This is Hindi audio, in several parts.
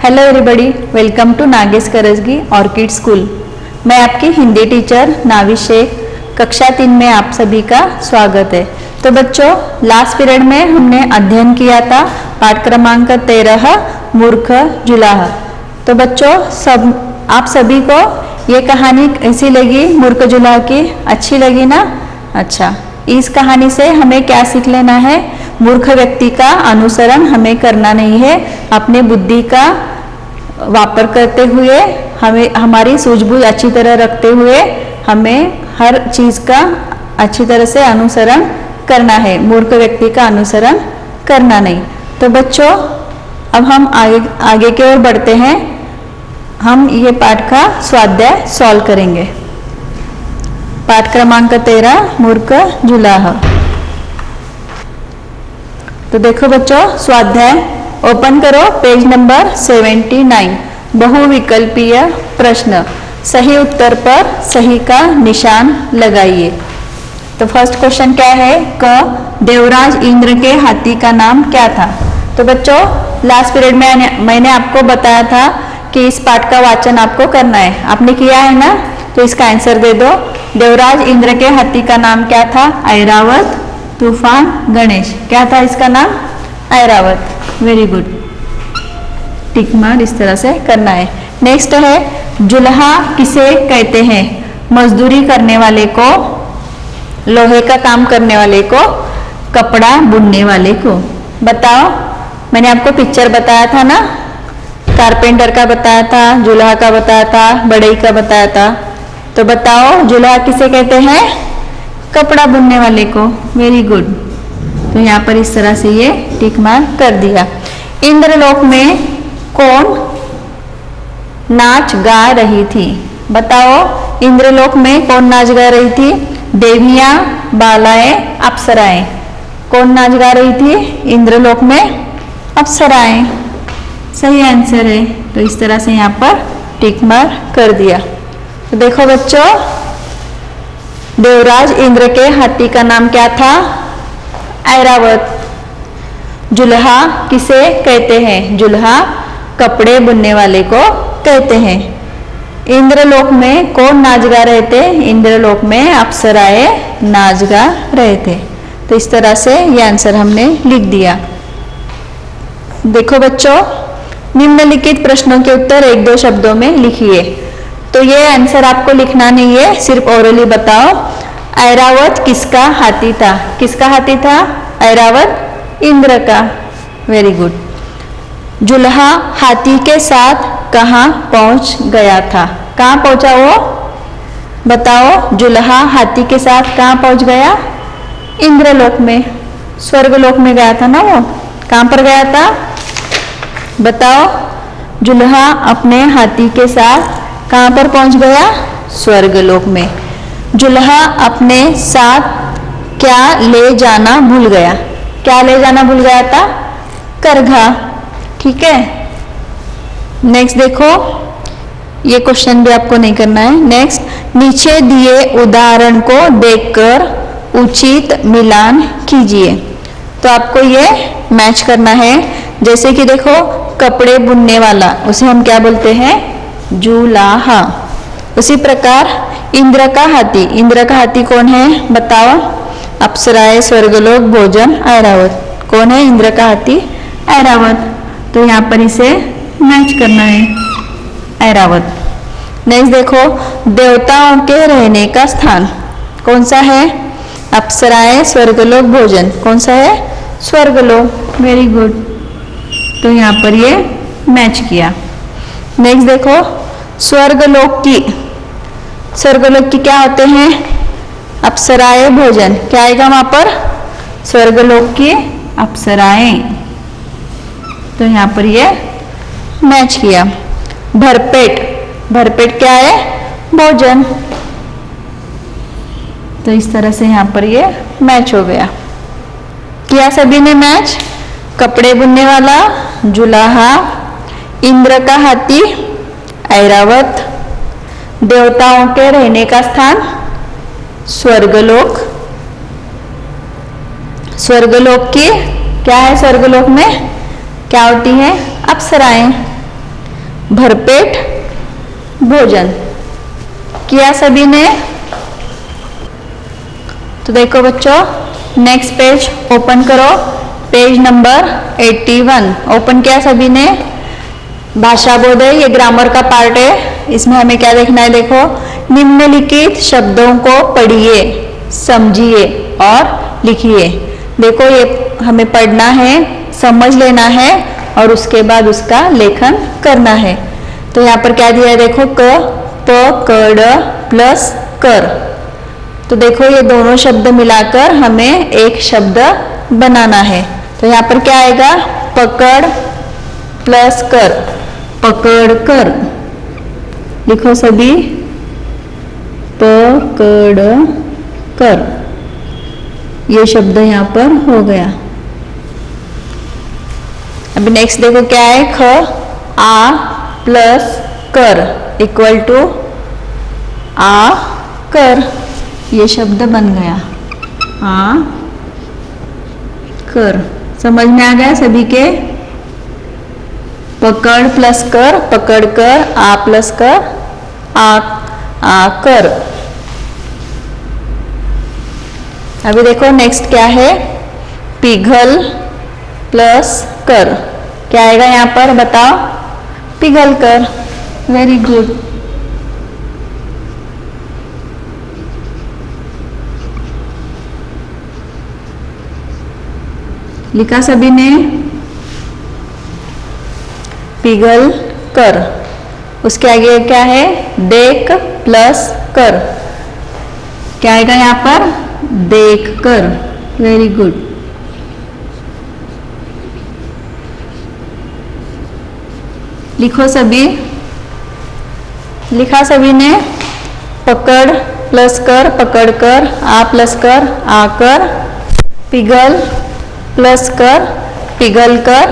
Hello everybody, welcome to Nagesh Karajgi orchid school. मैं आपकी हिंदी टीचर नावी शेख। कक्षा 3 में आप सभी का स्वागत है। तो बच्चों, लास्ट पीरियड में हमने अध्ययन किया था पाठ क्रमांक 13 मूर्ख जुलाहा। तो बच्चों, आप सभी को ये कहानी कैसी लगी? मूर्ख जुलाहा की अच्छी लगी ना? अच्छा, इस कहानी से हमें क्या सीख लेना है? मूर्ख व्यक्ति का अनुसरण हमें करना नहीं है। अपने बुद्धि का वापर करते हुए, हमें हमारी सूझबूझ अच्छी तरह रखते हुए हमें हर चीज का अच्छी तरह से अनुसरण करना है। मूर्ख व्यक्ति का अनुसरण करना नहीं। तो बच्चों, अब हम आगे की ओर बढ़ते हैं। हम ये पाठ का स्वाध्याय सॉल्व करेंगे। पाठ क्रमांक 13 मूर्ख जुलाहा। तो देखो बच्चों, स्वाध्याय ओपन करो, पेज नंबर 79। बहुविकल्पीय प्रश्न, सही उत्तर पर सही का निशान लगाइए। तो फर्स्ट क्वेश्चन क्या है? क देवराज इंद्र के हाथी का नाम क्या था? तो बच्चों, लास्ट पीरियड में मैंने आपको बताया था कि इस पाठ का वाचन आपको करना है। आपने किया है ना? तो इसका आंसर दे दो। देवराज इंद्र के हाथी का नाम क्या था? ऐरावत, तूफान, गणेश। क्या था इसका नाम? ऐरावत। वेरी गुड, टिक मार इस तरह से करना है। नेक्स्ट है, जुल्हा किसे कहते हैं? मजदूरी करने वाले को, लोहे का काम करने वाले को, कपड़ा बुनने वाले को। बताओ, मैंने आपको पिक्चर बताया था ना, कारपेंटर का बताया था, जुल्हा का बताया था, बढ़ई का बताया था। तो बताओ, जुल्हा किसे कहते हैं? कपड़ा बुनने वाले को। Very good. तो यहाँ पर इस तरह से ये टिक मार कर दिया। इंद्रलोक में कौन नाच गा रही थी? बताओ, इंद्रलोक में कौन नाच गा रही थी? देवियां, बालाएं, अप्सराएं। कौन नाच गा रही थी इंद्रलोक में? अप्सराएं। सही आंसर है। तो इस तरह से यहाँ पर टिक मार कर दिया। तो देखो बच्चों, देवराज इंद्र के हाथी का नाम क्या था? ऐरावत। जुल्हा किसे कहते हैं? जुल्हा कपड़े बुनने वाले को कहते हैं। इंद्रलोक में कौन नाच गा रहे थे? इंद्रलोक में अप्सराएं नाच गा रहे थे। तो इस तरह से ये आंसर हमने लिख दिया। देखो बच्चों, निम्नलिखित प्रश्नों के उत्तर 1-2 शब्दों में लिखिए। तो ये आंसर आपको लिखना नहीं है, सिर्फ ओरली बताओ। ऐरावत किसका हाथी था? किसका हाथी था? ऐरावत इंद्र का। Very good. जुल्हा हाथी के साथ कहाँ पहुंच गया था? कहाँ पहुंचा वो? बताओ, जुल्हा हाथी के साथ कहाँ पहुंच गया? इंद्रलोक में, स्वर्गलोक में गया था ना वो। कहाँ पर गया था? बताओ, जुल्हा अपने हाथी के साथ कहाँ पर पहुंच गया? स्वर्गलोक में। जुल्हा अपने साथ क्या ले जाना भूल गया? क्या ले जाना भूल गया था? करघा। ठीक है। नेक्स्ट देखो, ये क्वेश्चन भी आपको नहीं करना है। नेक्स्ट, नीचे दिए उदाहरण को देखकर उचित मिलान कीजिए। तो आपको ये मैच करना है। जैसे कि देखो, कपड़े बुनने वाला, उसे हम क्या बोलते हैं? जुलाहा। उसी प्रकार इंद्र का हाथी, इंद्र का हाथी कौन है? बताओ। अप्सराएं, स्वर्गलोक, भोजन, ऐरावत। कौन है इंद्र का हाथी? ऐरावत। तो यहाँ पर इसे मैच करना है, ऐरावत। नेक्स्ट देखो, देवताओं के रहने का स्थान कौन सा है? अप्सराएं, स्वर्गलोक, भोजन। कौन सा है? स्वर्गलोक। Very good. तो यहाँ पर ये मैच किया। नेक्स्ट देखो, स्वर्गलोक की क्या होते हैं? अप्सराएं, भोजन। क्या आएगा वहां पर? स्वर्गलोक की अप्सराएं। तो यहाँ पर ये मैच किया। भरपेट, भरपेट क्या है? भोजन। तो इस तरह से यहाँ पर ये मैच हो गया। किया सभी ने मैच? कपड़े बुनने वाला जुलाहा, इंद्र का हाथी ऐरावत, देवताओं के रहने का स्थान स्वर्गलोक। स्वर्गलोक की क्या है? स्वर्गलोक में क्या होती है? अप्सराएं। भरपेट भोजन। किया सभी ने? तो देखो बच्चों, नेक्स्ट पेज ओपन करो, पेज नंबर 81 ओपन किया सभी ने। भाषा बोध है, ये ग्रामर का पार्ट है। इसमें हमें क्या देखना है? देखो, निम्नलिखित शब्दों को पढ़िए, समझिए और लिखिए। देखो, ये हमें पढ़ना है, समझ लेना है और उसके बाद उसका लेखन करना है। तो यहाँ पर क्या दिया है? देखो, क प क ड प्लस कर। तो देखो, ये दोनों शब्द मिलाकर हमें एक शब्द बनाना है। तो यहाँ पर क्या आएगा? पकड़ प्लस कर, पकड़ कर। लिखो सभी, पकड़ कर। ये शब्द यहाँ पर हो गया। अभी नेक्स्ट देखो क्या है? ख आ प्लस कर इक्वल टू आ कर। ये शब्द बन गया, आ कर। समझ में आ गया सभी के? पकड़ प्लस कर, पकड़ कर, आ प्लस कर, आ कर। अभी देखो नेक्स्ट क्या है? पिघल प्लस कर। क्या आएगा यहाँ पर? बताओ। पिघल कर। Very good. लिखा सभी ने? पिघल कर। उसके आगे क्या है? देख प्लस कर। क्या आएगा यहाँ पर? देख कर। Very good. लिखो सभी। लिखा सभी ने? पकड़ प्लस कर, पकड़ कर, आ प्लस कर, आकर, पिघल प्लस कर, पिघल कर,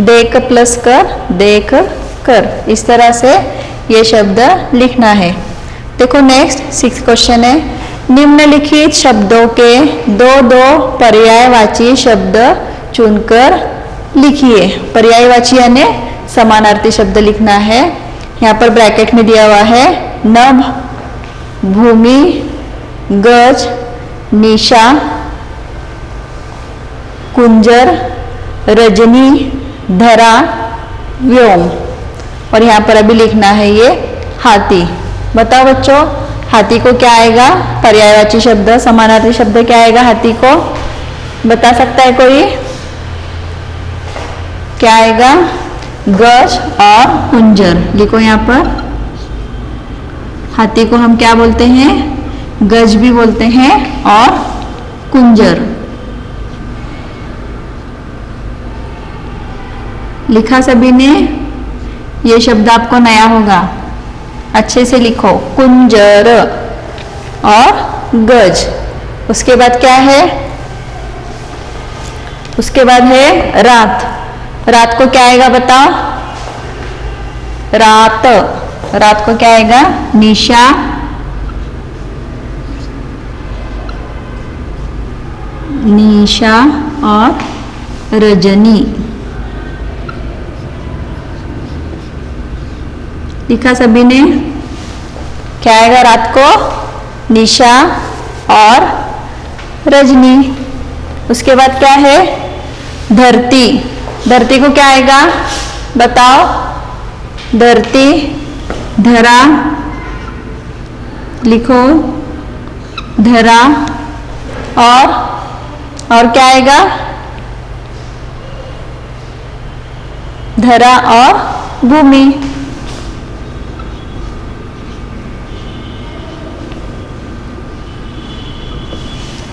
देख प्लस कर, देख कर। इस तरह से ये शब्द लिखना है। देखो नेक्स्ट 6 क्वेश्चन है। निम्नलिखित शब्दों के दो दो पर्यायवाची शब्द चुनकर लिखिए। पर्यायवाची यानी समानार्थी शब्द लिखना है। यहाँ पर ब्रैकेट में दिया हुआ है नभ, भूमि, गज, निशा, कुंजर, रजनी, धरा, व्योम। और यहाँ पर अभी लिखना है ये हाथी। बताओ बच्चों, हाथी को क्या आएगा? पर्यायवाची शब्द, समानार्थी शब्द क्या आएगा हाथी को? बता सकता है कोई? क्या आएगा? गज और कुंजर। लिखो यहाँ पर। हाथी को हम क्या बोलते हैं? गज भी बोलते हैं और कुंजर। लिखा सभी ने? ये शब्द आपको नया होगा, अच्छे से लिखो। कुंजर और गज। उसके बाद क्या है? उसके बाद है रात। रात को क्या आएगा बताओ? रात। रात को क्या आएगा? निशा, निशा और रजनी। लिखा सभी ने? क्या आएगा रात को? निशा और रजनी। उसके बाद क्या है? धरती। धरती को क्या आएगा बताओ? धरती, धरा। लिखो, धरा। और क्या आएगा? धरा और भूमि।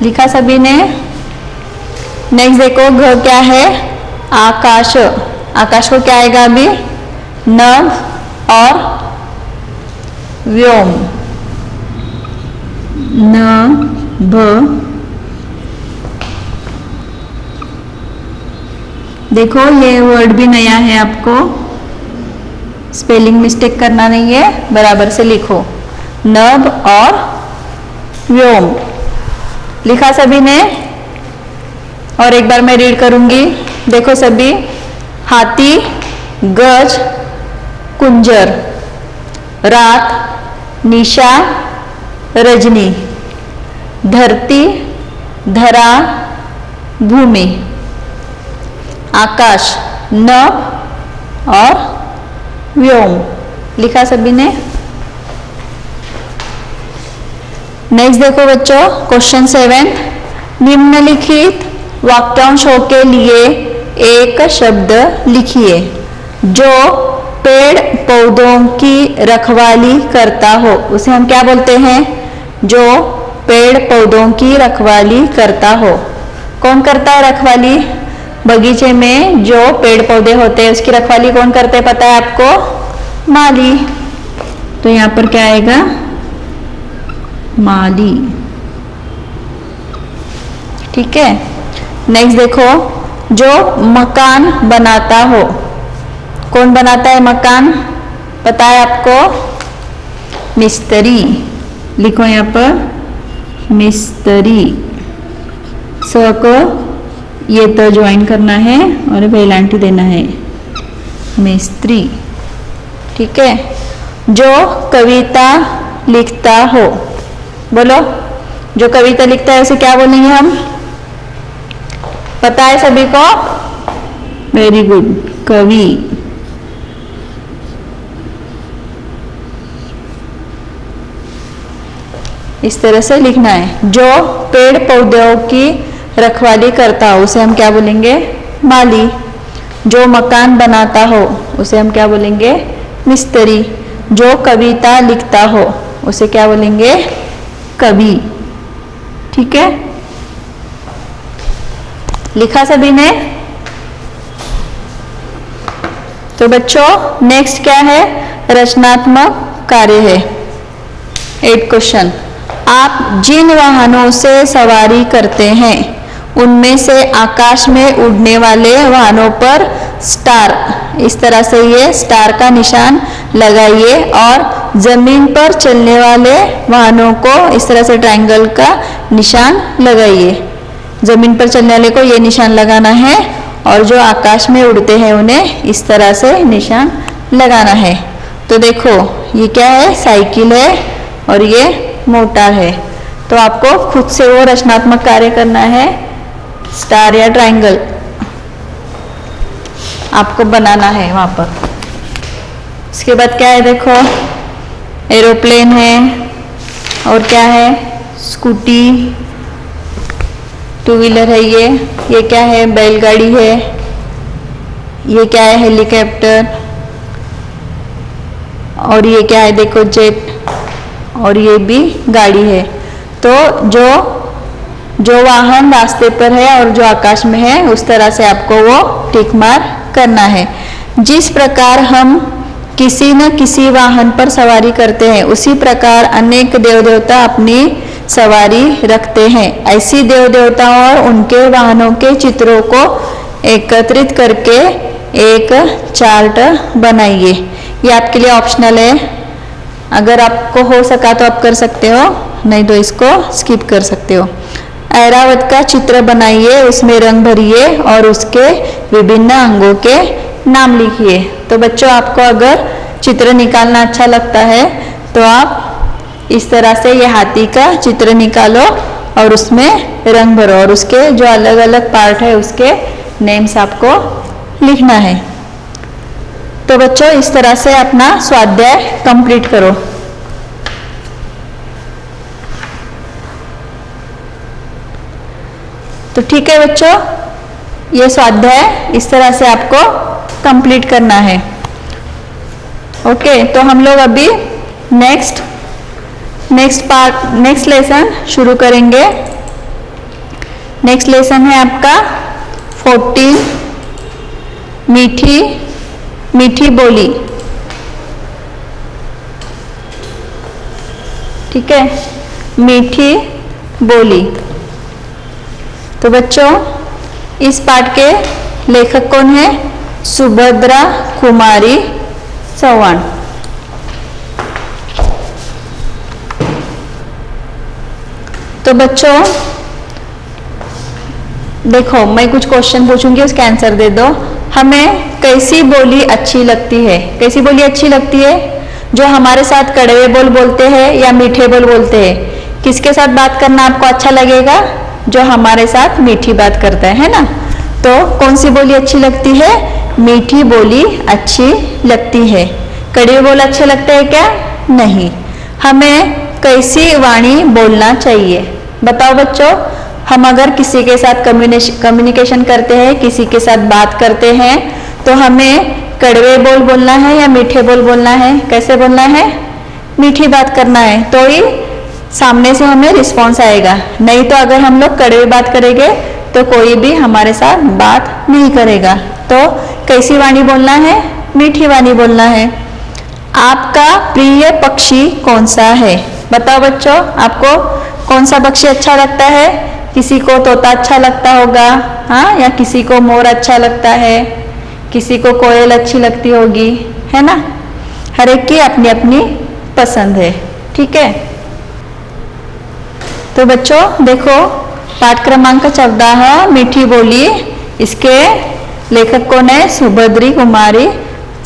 लिखा सभी ने? नेक्स्ट देखो, घ क्या है? आकाश। आकाश को क्या आएगा अभी? नभ और व्योम। नभ। देखो ये वर्ड भी नया है, आपको स्पेलिंग मिस्टेक करना नहीं है, बराबर से लिखो। नभ और व्योम। लिखा सभी ने? और एक बार मैं रीड करूंगी। देखो सभी, हाथी, गज, कुंजर, रात, निशा, रजनी, धरती, धरा, भूमि, आकाश, नभ और व्योम। लिखा सभी ने? नेक्स्ट देखो बच्चों, क्वेश्चन 7, निम्नलिखित वाक्यांशों के लिए एक शब्द लिखिए जो पेड़ पौधों की रखवाली करता हो। उसे हम क्या बोलते हैं? जो पेड़ पौधों की रखवाली करता हो। कौन करता है रखवाली? बगीचे में जो पेड़ पौधे होते हैं उसकी रखवाली कौन करते हैं, पता है आपको? माली। तो यहाँ पर क्या आएगा? माली। ठीक है। नेक्स्ट देखो, जो मकान बनाता हो। कौन बनाता है मकान, पता है आपको? मिस्त्री। लिखो यहाँ पर मिस्त्री। स को ये तो ज्वाइन करना है और वेलांटी देना है, मिस्त्री। ठीक है। जो कविता लिखता हो। बोलो, जो कविता लिखता है उसे क्या बोलेंगे हम? पता है सभी को? वेरी गुड, कवि। इस तरह से लिखना है। जो पेड़ पौधों की रखवाली करता हो उसे हम क्या बोलेंगे? माली। जो मकान बनाता हो उसे हम क्या बोलेंगे? मिस्त्री। जो कविता लिखता हो उसे क्या बोलेंगे? कवि। ठीक है। लिखा सभी ने? तो बच्चों नेक्स्ट क्या है? रचनात्मक कार्य है। 8 क्वेश्चन। आप जिन वाहनों से सवारी करते हैं उनमें से आकाश में उड़ने वाले वाहनों पर स्टार, इस तरह से ये स्टार का निशान लगाइए, और जमीन पर चलने वाले वाहनों को इस तरह से ट्रायंगल का निशान लगाइए। जमीन पर चलने वाले को ये निशान लगाना है और जो आकाश में उड़ते हैं उन्हें इस तरह से निशान लगाना है। तो देखो ये क्या है? साइकिल है और ये मोटर है। तो आपको खुद से वो रचनात्मक कार्य करना है। स्टार या ट्रायंगल आपको बनाना है वहां पर। इसके बाद क्या है? देखो एरोप्लेन है और क्या है? स्कूटी, टू व्हीलर है। ये क्या है? बैलगाड़ी है। ये क्या है? हेलीकॉप्टर। और ये क्या है? देखो जेट। और ये भी गाड़ी है। तो जो वाहन रास्ते पर है और जो आकाश में है उस तरह से आपको वो टिक मार करना है। जिस प्रकार हम किसी न किसी वाहन पर सवारी करते हैं उसी प्रकार अनेक देव देवता अपनी सवारी रखते हैं। ऐसी देव देवताओं और उनके वाहनों के चित्रों को एकत्रित करके एक चार्ट बनाइए। ये आपके लिए ऑप्शनल है। अगर आपको हो सका तो आप कर सकते हो, नहीं तो इसको स्किप कर सकते हो। ऐरावत का चित्र बनाइए, उसमें रंग भरिए और उसके विभिन्न अंगों के नाम लिखिए। तो बच्चों आपको अगर चित्र निकालना अच्छा लगता है तो आप इस तरह से ये हाथी का चित्र निकालो और उसमें रंग भरो और उसके जो अलग अलग पार्ट है उसके नेम्स आपको लिखना है। तो बच्चों इस तरह से अपना स्वाध्याय कंप्लीट करो। तो ठीक है बच्चों, ये स्वाध्याय इस तरह से आपको कंप्लीट करना है। ओके, तो हम लोग अभी नेक्स्ट लेसन शुरू करेंगे। नेक्स्ट लेसन है आपका 14, मीठी बोली। ठीक है, मीठी बोली। तो बच्चों इस पाठ के लेखक कौन है? सुभद्रा कुमारी चौहान। तो बच्चों देखो मैं कुछ क्वेश्चन पूछूंगी, उसका आंसर दे दो। हमें कैसी बोली अच्छी लगती है? कैसी बोली अच्छी लगती है? जो हमारे साथ कड़वे बोल बोलते हैं या मीठे बोल बोलते हैं? किसके साथ बात करना आपको अच्छा लगेगा? जो हमारे साथ मीठी बात करता है ना। तो कौन सी बोली अच्छी लगती है? मीठी बोली अच्छी लगती है। कड़वे बोल अच्छे लगते हैं क्या? नहीं। हमें कैसी वाणी बोलना चाहिए? बताओ बच्चों, हम अगर किसी के साथ कम्युनिकेशन करते हैं, किसी के साथ बात करते हैं, तो हमें कड़वे बोल बोलना है या मीठे बोल बोलना है? कैसे बोलना है? मीठी बात करना है, तो ही सामने से हमें रिस्पॉन्स आएगा। नहीं तो अगर हम लोग कड़वे बात करेंगे तो कोई भी हमारे साथ बात नहीं करेगा। तो कैसी वाणी बोलना है? मीठी वाणी बोलना है। आपका प्रिय पक्षी कौन सा है? बताओ बच्चों, आपको कौन सा पक्षी अच्छा लगता है? किसी को तोता अच्छा लगता होगा, हाँ, या किसी को मोर अच्छा लगता है, किसी को कोयल अच्छी लगती होगी, है ना। हर एक की अपनी अपनी पसंद है, ठीक है। तो बच्चों देखो, पाठ क्रमांक 14 मीठी बोली, इसके लेखक कौन है? सुभद्री कुमारी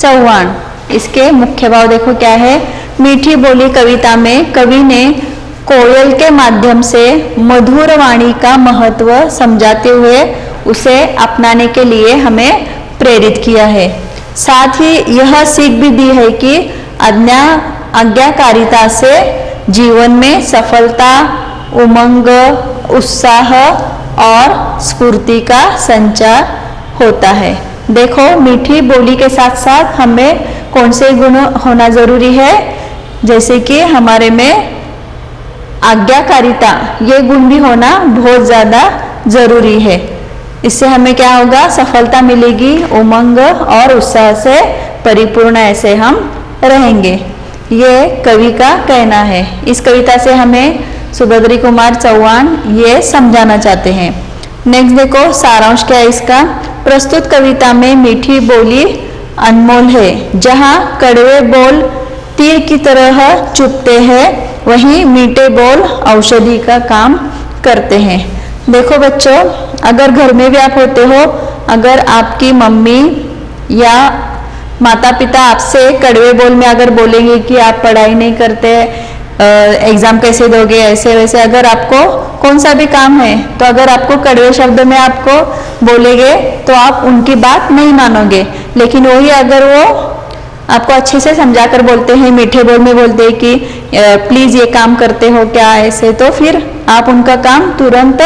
चौहान। इसके मुख्य भाव देखो क्या है। मीठी बोली कविता में कवि ने कोयल के माध्यम से मधुर वाणी का महत्व समझाते हुए उसे अपनाने के लिए हमें प्रेरित किया है। साथ ही यह सीख भी दी है कि आज्ञाकारिता से जीवन में सफलता, उमंग, उत्साह और स्फूर्ति का संचार होता है। देखो, मीठी बोली के साथ साथ हमें कौन से गुण होना जरूरी है? जैसे कि हमारे में आज्ञाकारिता, ये गुण भी होना बहुत ज़्यादा जरूरी है। इससे हमें क्या होगा? सफलता मिलेगी, उमंग और उत्साह से परिपूर्ण ऐसे हम रहेंगे। ये कवि का कहना है। इस कविता से हमें सुभद्री कुमार चौहान ये समझाना चाहते हैं। नेक्स्ट देखो, सारांश क्या है इसका। प्रस्तुत कविता में मीठी बोली अनमोल है। जहाँ कड़वे बोल तीर की तरह चुभते हैं, वहीं मीठे बोल औषधि का काम करते हैं। देखो बच्चों, अगर घर में भी आप होते हो, अगर आपकी मम्मी या माता पिता आपसे कड़वे बोल में अगर बोलेंगे कि आप पढ़ाई नहीं करते, एग्जाम कैसे दोगे, ऐसे वैसे, अगर आपको कौन सा भी काम है, तो अगर आपको कड़वे शब्द में आपको बोलेंगे तो आप उनकी बात नहीं मानोगे। लेकिन वही अगर वो आपको अच्छे से समझा कर बोलते हैं, मीठे बोल में बोलते हैं कि प्लीज ये काम करते हो क्या, ऐसे, तो फिर आप उनका काम तुरंत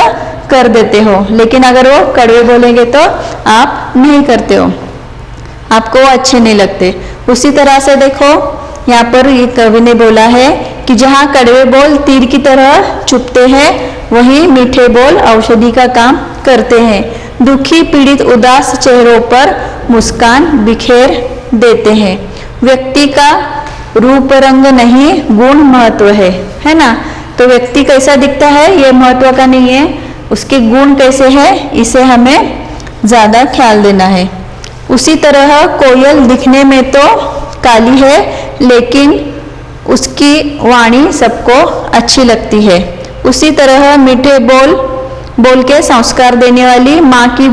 कर देते हो। लेकिन अगर वो कड़वे बोलेंगे तो आप नहीं करते हो, आपको वो अच्छे नहीं लगते। उसी तरह से देखो, यहाँ पर ये कवि ने बोला है कि जहाँ कड़वे बोल तीर की तरह चुभते हैं, वहीं मीठे बोल औषधि का काम करते हैं। दुखी, पीड़ित, उदास चेहरों पर मुस्कान बिखेर देते हैं। व्यक्ति का रूप रंग नहीं, गुण महत्व है ना। तो व्यक्ति कैसा दिखता है ये महत्व का नहीं है, उसके गुण कैसे है इसे हमें ज्यादा ख्याल देना है। उसी तरह कोयल दिखने में तो काली है, लेकिन उसकी वाणी सबको अच्छी लगती है। उसी तरह मीठे बोल के संस्कार देने वाली माँ की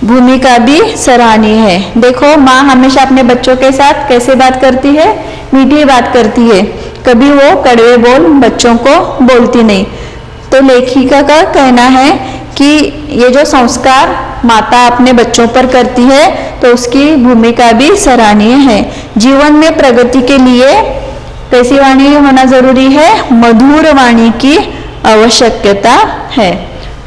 भूमिका भी सराहनीय है। देखो, माँ हमेशा अपने बच्चों के साथ कैसे बात करती है? मीठी बात करती है, कभी वो कड़वे बोल बच्चों को बोलती नहीं। तो लेखिका का कहना है कि ये जो संस्कार माता अपने बच्चों पर करती है, तो उसकी भूमिका भी सराहनीय है। जीवन में प्रगति के लिए कैसी वाणी होना जरूरी है? मधुर वाणी की आवश्यकता है।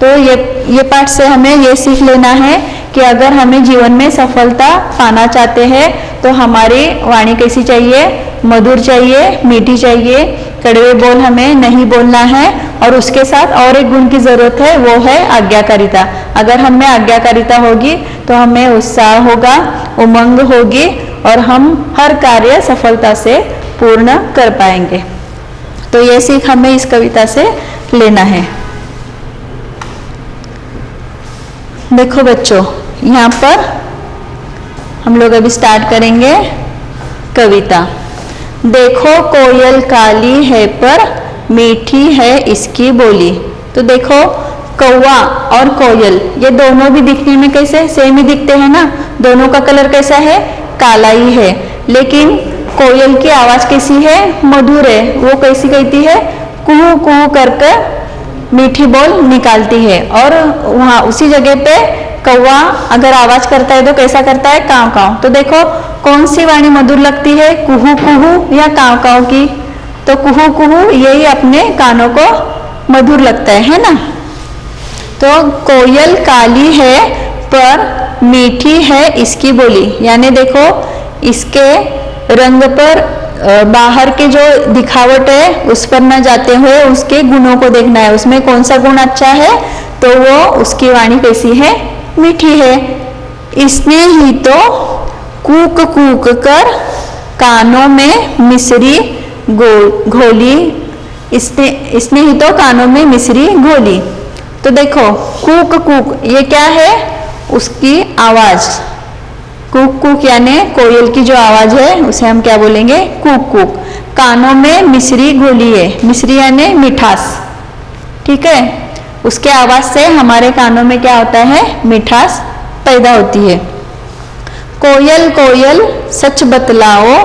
तो ये पाठ से हमें ये सीख लेना है कि अगर हमें जीवन में सफलता पाना चाहते हैं तो हमारी वाणी कैसी चाहिए? मधुर चाहिए, मीठी चाहिए। कड़वे बोल हमें नहीं बोलना है। और उसके साथ और एक गुण की जरूरत है, वो है आज्ञाकारिता। अगर हमें आज्ञाकारिता होगी तो हमें उत्साह होगा, उमंग होगी और हम हर कार्य सफलता से पूर्ण कर पाएंगे। तो ये सीख हमें इस कविता से लेना है। देखो बच्चों, यहाँ पर हम लोग अभी स्टार्ट करेंगे कविता। देखो कोयल काली है पर मीठी है इसकी बोली। तो देखो, कौवा और कोयल ये दोनों भी दिखने में कैसे सेम ही दिखते हैं ना, दोनों का कलर कैसा है, काला ही है। लेकिन कोयल की आवाज कैसी है, मधुर है। वो कैसी कहती है, कुहू कुहू करके मीठी बोल निकालती है। और वहाँ उसी जगह पे कौवा अगर आवाज करता है तो कैसा करता है, काव काव। तो देखो कौन सी वाणी मधुर लगती है, कुहू कुहू या काव काव की। तो कुहू कुहू यही अपने कानों को मधुर लगता है ना। तो कोयल काली है पर मीठी है इसकी बोली, यानी देखो इसके रंग पर बाहर के जो दिखावट है उस पर न जाते हुए उसके गुणों को देखना है, उसमें कौन सा गुण अच्छा है, तो वो उसकी वाणी कैसी है, मीठी है। इसने ही तो कूक कूक कर कानों में मिश्री घोली, इसने ही तो कानों में मिश्री घोली। तो देखो कूक कूक ये क्या है, उसकी आवाज, कूक कूक यानी कोयल की जो आवाज है उसे हम क्या बोलेंगे, कूक कूक। कानों में मिश्री घोली है, मिश्री यानी मिठास, ठीक है। उसके आवाज से हमारे कानों में क्या होता है, मिठास पैदा होती है। कोयल कोयल सच बतलाओ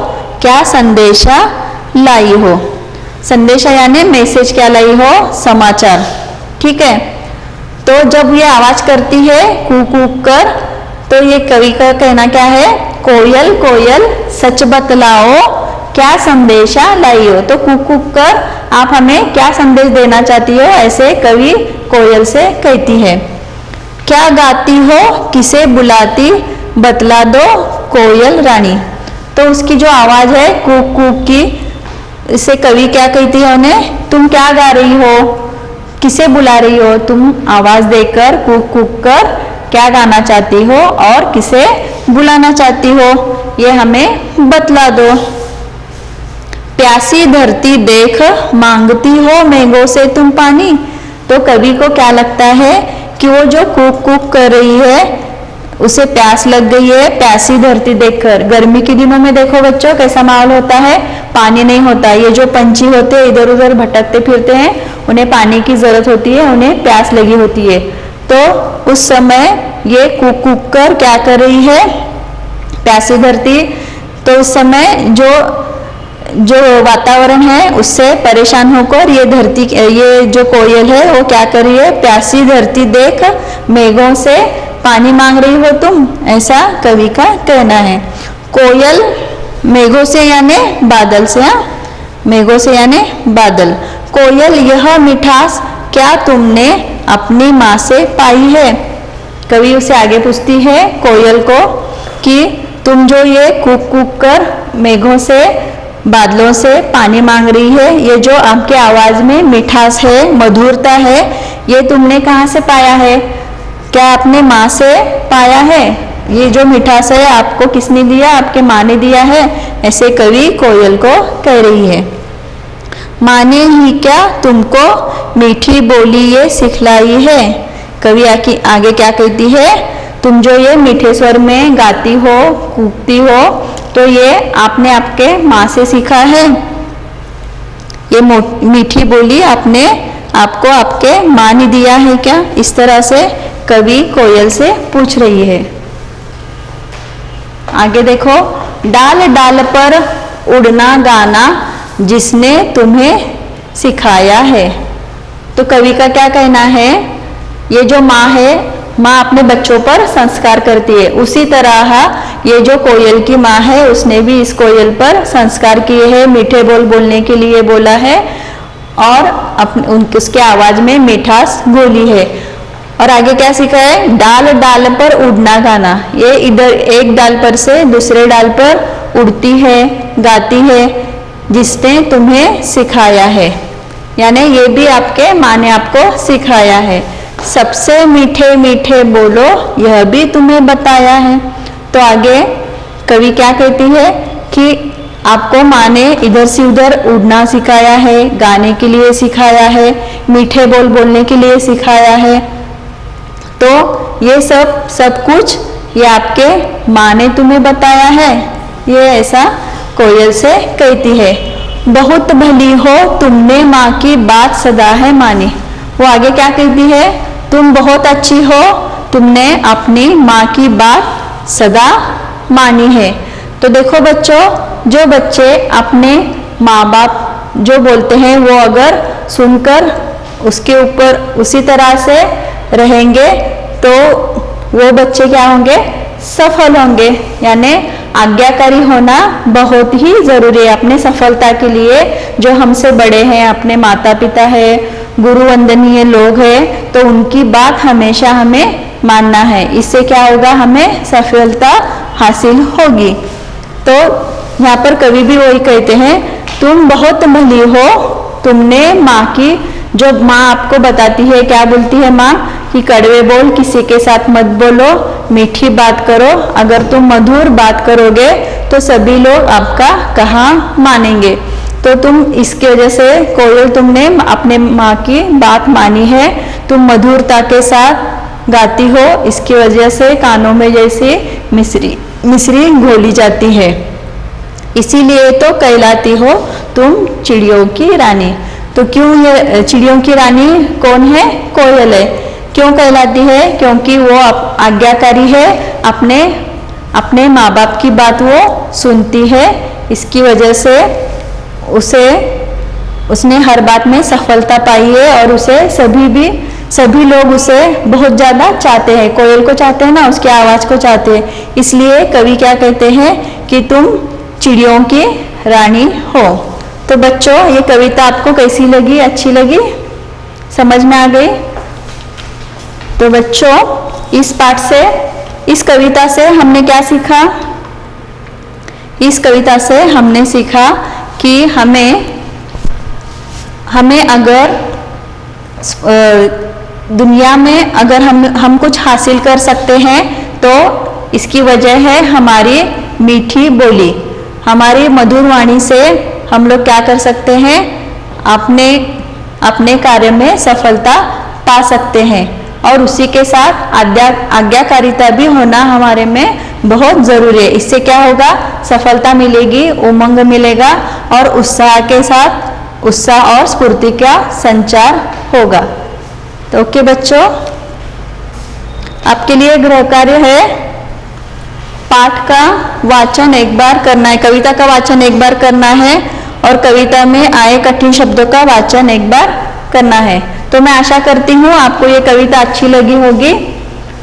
क्या संदेशा लाई हो, संदेशा यानी मैसेज क्या लाई हो, समाचार, ठीक है। तो जब ये आवाज करती है कूक कूक कर, तो ये कवि का कहना क्या है, कोयल कोयल सच बतलाओ क्या संदेशा लाई हो। तो कूक कूक कर आप हमें क्या संदेश देना चाहती हो, ऐसे कवि कोयल से कहती है। क्या गाती हो किसे बुलाती बतला दो कोयल रानी। तो उसकी जो आवाज है कूक कूक की, इसे कवि क्या कहती है उन्हें, तुम क्या गा रही हो, किसे बुला रही हो, तुम आवाज देकर कूक कूक कर क्या गाना चाहती हो और किसे बुलाना चाहती हो, ये हमें बतला दो। प्यासी धरती देख मांगती हो मेघों से तुम पानी। तो कवि को क्या लगता है कि वो जो कूक कूक कर रही है उसे प्यास लग गई है, प्यासी धरती देखकर। गर्मी के दिनों में देखो बच्चों कैसा माहौल होता है, पानी नहीं होता, ये जो पंछी होते हैं इधर उधर भटकते फिरते हैं, उन्हें पानी की जरूरत होती है, उन्हें प्यास लगी होती है। तो उस समय ये कूक कूक कर क्या कर रही है, प्यासी धरती। तो उस समय जो वातावरण है उससे परेशान होकर ये धरती, ये जो कोयल है वो क्या कर रही है, प्यासी धरती देख मेघों से पानी मांग रही हो तुम, ऐसा कवि का कहना है। कोयल मेघों से यानी बादल से, मेघों से यानी बादल। कोयल यह मिठास क्या तुमने अपनी माँ से पाई है। कवि उसे आगे पूछती है कोयल को कि तुम जो ये कूक कूक कर मेघों से बादलों से पानी मांग रही है, ये जो आपके आवाज में मिठास है, मधुरता है, ये तुमने कहाँ से पाया है, क्या आपने माँ से पाया है, ये जो मिठास है आपको किसने दिया, आपके माँ ने दिया है, ऐसे कवि कोयल को कह रही है। माँ ने ही क्या तुमको मीठी बोली ये सिखलाई है। कवि आगे क्या कहती है, तुम जो ये मीठे स्वर में गाती हो, कूकती हो, तो ये आपने आपके माँ से सीखा है, ये मीठी बोली आपने आपको आपके माँ ने दिया है क्या। इस तरह से कवि कोयल से पूछ रही है। आगे देखो, डाल डाल पर उड़ना गाना जिसने तुम्हें सिखाया है। तो कवि का क्या कहना है, ये जो माँ है, माँ अपने बच्चों पर संस्कार करती है, उसी तरह ये जो कोयल की माँ है उसने भी इस कोयल पर संस्कार किए हैं, मीठे बोल बोलने के लिए बोला है और उसके आवाज में मिठास घोली है। और आगे क्या सीखा है, डाल डाल पर उड़ना गाना, ये इधर एक डाल पर से दूसरे डाल पर उड़ती है, गाती है, जिसने तुम्हें सिखाया है, यानी ये भी आपके माँ ने आपको सिखाया है। सबसे मीठे मीठे बोलो यह भी तुम्हें बताया है। तो आगे कवि क्या कहती है कि आपको माँ ने इधर से उधर उड़ना सिखाया है, गाने के लिए सिखाया है, मीठे बोल बोलने के लिए सिखाया है। तो ये सब कुछ ये आपके माँ ने तुम्हें बताया है, ये ऐसा कोयल से कहती है। बहुत भली हो तुमने माँ की बात सदा है मानी। वो आगे क्या कहती है, तुम बहुत अच्छी हो, तुमने अपनी माँ की बात सदा मानी है। तो देखो बच्चों, जो बच्चे अपने माँ बाप जो बोलते हैं वो अगर सुनकर उसके ऊपर उसी तरह से रहेंगे तो वो बच्चे क्या होंगे, सफल होंगे। यानी आज्ञाकारी होना बहुत ही जरूरी है अपने सफलता के लिए। जो हमसे बड़े हैं, अपने माता पिता है, गुरु वंदनीय लोग हैं, तो उनकी बात हमेशा हमें मानना है। इससे क्या होगा, हमें सफलता हासिल होगी। तो यहाँ पर कवि भी वही कहते हैं, तुम बहुत भली हो, तुमने माँ की, जो माँ आपको बताती है, क्या बोलती है माँ कि कड़वे बोल किसी के साथ मत बोलो, मीठी बात करो। अगर तुम मधुर बात करोगे तो सभी लोग आपका कहा मानेंगे। तो तुम इसके वजह से कोयल, तुमने अपने माँ की बात मानी है, तुम मधुरता के साथ गाती हो, इसकी वजह से कानों में जैसे मिश्री घोली जाती है, इसीलिए तो कहलाती हो तुम चिड़ियों की रानी। तो क्यों ये चिड़ियों की रानी कौन है, कोयल है। क्यों कहलाती है, क्योंकि वो आज्ञाकारी है, अपने माँ बाप की बात वो सुनती है, इसकी वजह से उसने हर बात में सफलता पाई है और उसे सभी लोग उसे बहुत ज़्यादा चाहते हैं। कोयल को चाहते हैं ना, उसकी आवाज़ को चाहते हैं। इसलिए कवि क्या कहते हैं कि तुम चिड़ियों की रानी हो। तो बच्चों, ये कविता आपको कैसी लगी, अच्छी लगी, समझ में आ गई? तो बच्चों, इस पाठ से, इस कविता से हमने क्या सीखा? इस कविता से हमने सीखा कि हमें अगर दुनिया में अगर हम कुछ हासिल कर सकते हैं तो इसकी वजह है हमारी मीठी बोली, हमारी मधुर वाणी से हम लोग क्या कर सकते हैं, अपने कार्य में सफलता पा सकते हैं। और उसी के साथ आज्ञाकारिता भी होना हमारे में बहुत जरूरी है। इससे क्या होगा, सफलता मिलेगी, उमंग मिलेगा और उत्साह के साथ उत्साह और स्फूर्ति का संचार होगा। तो ओके बच्चों, आपके लिए गृह कार्य है, पाठ का वाचन एक बार करना है, कविता का वाचन एक बार करना है और कविता में आए कठिन शब्दों का वाचन एक बार करना है। तो मैं आशा करती हूँ आपको ये कविता अच्छी लगी होगी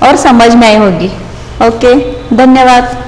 और समझ में आई होगी। ओके, धन्यवाद।